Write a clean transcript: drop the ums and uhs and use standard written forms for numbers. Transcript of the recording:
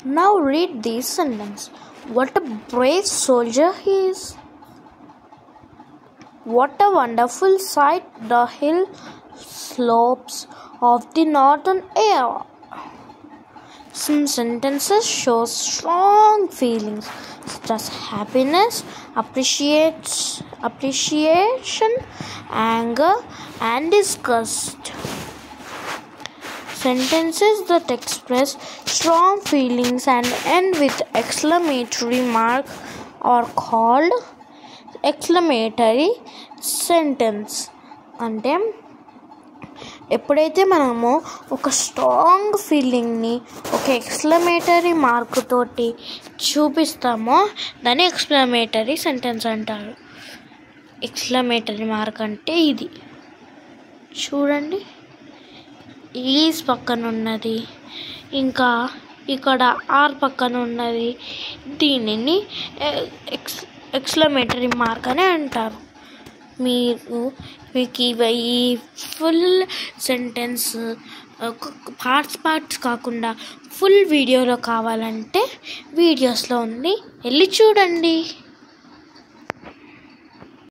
Now read this sentence. What a brave soldier he is. What a wonderful sight the hill slopes of the northern air. Some sentences show strong feelings such as happiness, appreciation, anger, and disgust. Sentences that express strong feelings and end with exclamatory mark are called exclamatory sentence. అంటే ఎప్పుడైతే మనము ఒక strong ఫీలింగ్ని ఒక exclamatory mark తోటి చూపిస్తామో దాన్ని exclamatory sentence అంటారు. Exclamatory mark అంటే ఇది చూడండి, ఈజ్ పక్కన ఉన్నది, ఇంకా ఇక్కడ ఆర్ పక్కన ఉన్నది, దీనిని ఎక్స్క్లమేటరీ మార్క్ అని అంటారు. మీకు ఈ ఫుల్ సెంటెన్స్ పార్ట్స్ కాకుండా ఫుల్ వీడియోలో కావాలంటే వీడియోస్లో ఉంది, వెళ్ళి చూడండి.